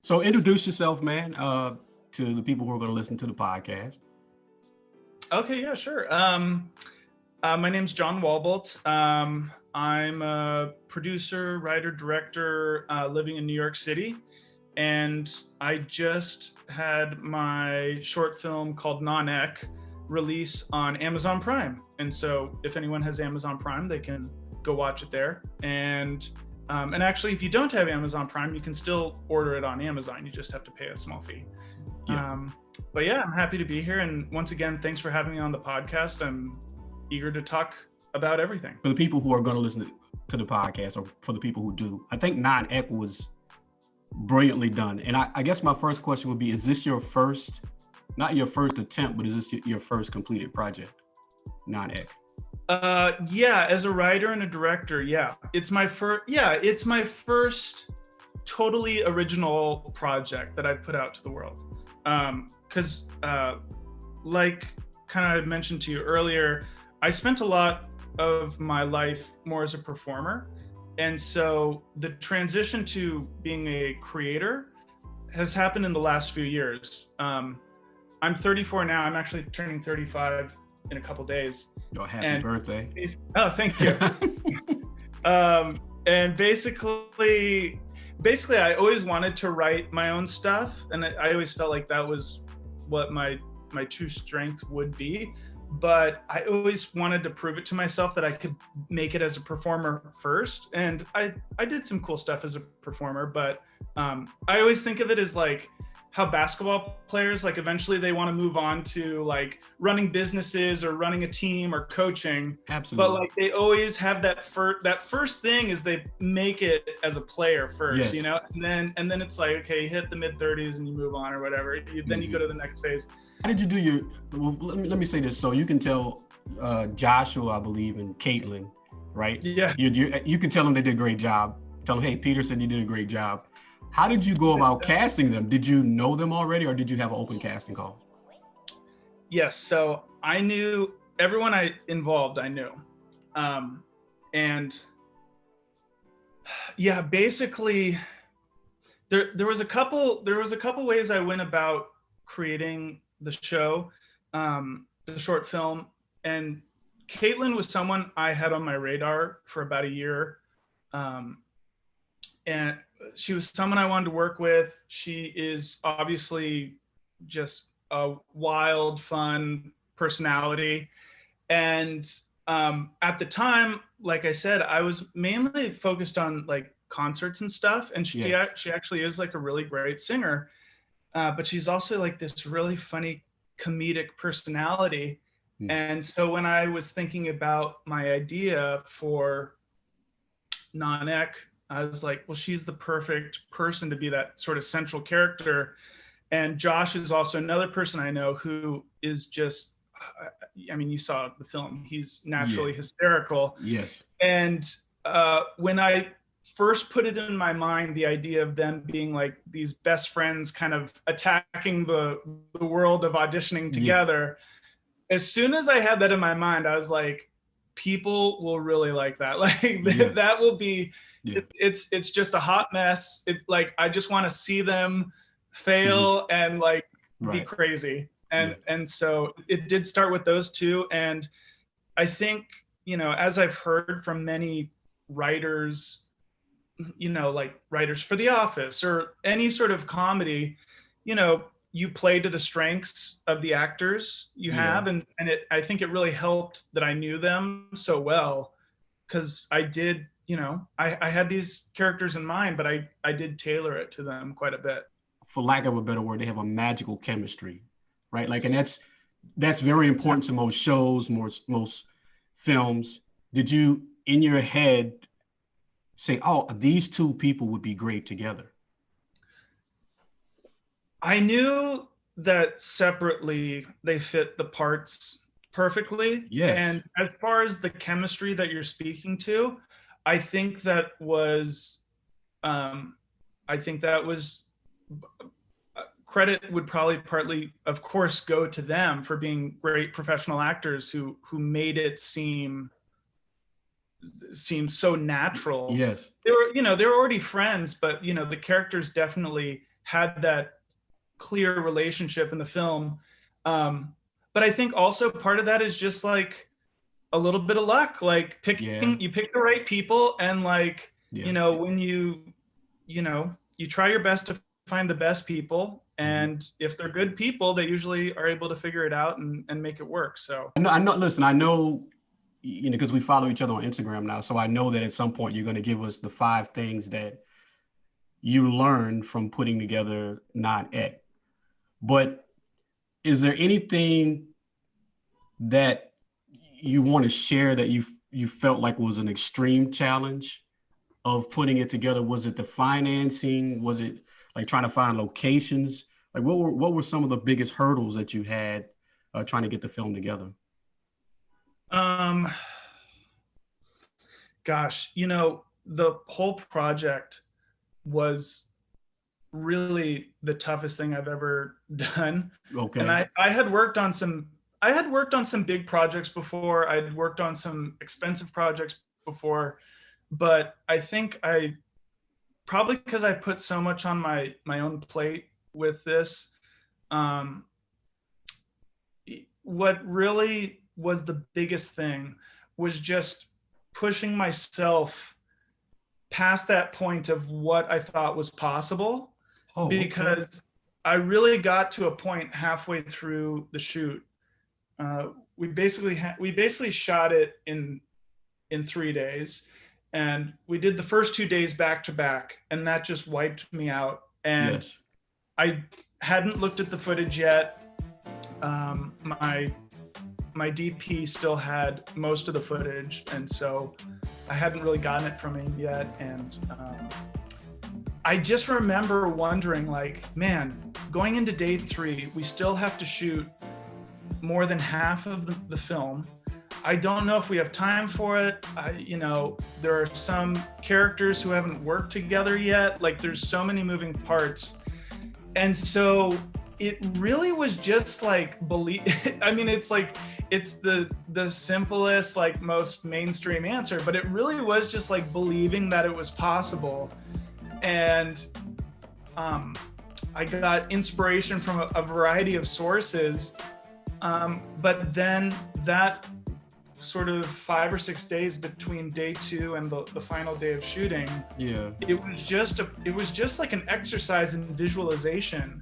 So introduce yourself, man, to the people who are going to listen to the podcast. Okay, yeah, sure. My name's John Walbolt. I'm a producer, writer, director living in New York City. And I just had my short film called Non-Ec release on Amazon Prime. And so if anyone has Amazon Prime, they can go watch it there. And actually, if you don't have Amazon Prime, you can still order it on Amazon. You just have to pay a small fee. Yeah. But yeah, I'm happy to be here. And once again, thanks for having me on the podcast. I'm eager to talk about everything. For the people who are going to listen to the podcast, or for the people who do, I think Non-Ec was brilliantly done. And I guess my first question would be, is this your first, not your first attempt, but is this your first completed project, Non-Ec? Yeah, as a writer and a director, yeah. It's my first totally original project that I put out to the world. Because like kind of mentioned to you earlier, I spent a lot of my life more as a performer. And so the transition to being a creator has happened in the last few years. I'm 34 now. I'm actually turning 35 in a couple days. Your happy birthday. Oh, thank you. And basically I always wanted to write my own stuff, and I always felt like that was what my true strength would be. But I always wanted to prove it to myself that I could make it as a performer first. And I did some cool stuff as a performer, but I always think of it as like how basketball players, like eventually they want to move on to like running businesses or running a team or coaching. Absolutely. But like they always have that first thing is they make it as a player first, Yes. you know, and then it's like, okay, you hit the mid-30s and you move on or whatever. Then you go to the next phase. How did you do let me say this, so you can tell Joshua, I believe, and Caitlin, right? Yeah. You can tell them they did a great job. Tell them, hey, Peter said you did a great job. How did you go about casting them? Did you know them already, or did you have an open casting call? Yes, so I knew everyone I knew. And yeah, basically there was a couple ways I went about creating the show, the short film. And Caitlin was someone I had on my radar for about a year. And she was someone I wanted to work with. She is obviously just a wild, fun personality. And at the time, like I said, I was mainly focused on like concerts and stuff. And she actually is like a really great singer. But she's also like this really funny comedic personality. And so when I was thinking about my idea for Non-Ec, I was like, well, she's the perfect person to be that sort of central character. And Josh is also another person I know who is just, I mean, you saw the film, he's naturally hysterical. Yes. And when I first put it in my mind, the idea of them being like these best friends kind of attacking the world of auditioning together, as soon as I had that in my mind, I was like, people will really like that. Like that will be, it's just a hot mess. It like, I just want to see them fail and like be crazy. And so it did start with those two. And I think, you know, as I've heard from many writers, you know, like writers for The Office or any sort of comedy, you know, you play to the strengths of the actors you have. And I think it really helped that I knew them so well, because I did, you know, I had these characters in mind, but I did tailor it to them quite a bit. For lack of a better word, they have a magical chemistry, right? Like, and that's very important to most shows, most films. Did you, in your head, say, oh, these two people would be great together? I knew that separately they fit the parts perfectly. Yes. And as far as the chemistry that you're speaking to, I think that was credit would probably partly, of course, go to them for being great professional actors who made it seem so natural. Yes. They were already friends, but, you know, the characters definitely had that clear relationship in the film. But I think also part of that is just like a little bit of luck, like you pick the right people, and like, you know, when you try your best to find the best people, and if they're good people, they usually are able to figure it out and make it work. So listen, I know, you know, because we follow each other on Instagram now, so I know that at some point you're going to give us the 5 things that you learned from putting together Not Ek. But is there anything that you want to share that you felt like was an extreme challenge of putting it together? Was it the financing? Was it like trying to find locations? Like what were some of the biggest hurdles that you had trying to get the film together? Gosh, you know, the whole project was really the toughest thing I've ever done. Okay. And I had worked on some big projects before. I'd worked on some expensive projects before, but I think probably because I put so much on my own plate with this, what really was the biggest thing was just pushing myself past that point of what I thought was possible. Because I really got to a point halfway through the shoot. We basically shot it in 3 days, and we did the first 2 days back to back, and that just wiped me out. And I hadn't looked at the footage yet. My DP still had most of the footage, and so I hadn't really gotten it from him yet. And I just remember wondering, like, man, going into day 3, we still have to shoot more than half of the film. I don't know if we have time for it. There are some characters who haven't worked together yet. Like, there's so many moving parts. And so it really was just like it's the simplest, like, most mainstream answer, but it really was just like believing that it was possible. And I got inspiration from a variety of sources, but then that sort of 5 or 6 days between day 2 and the final day of shooting, it was just like an exercise in visualization.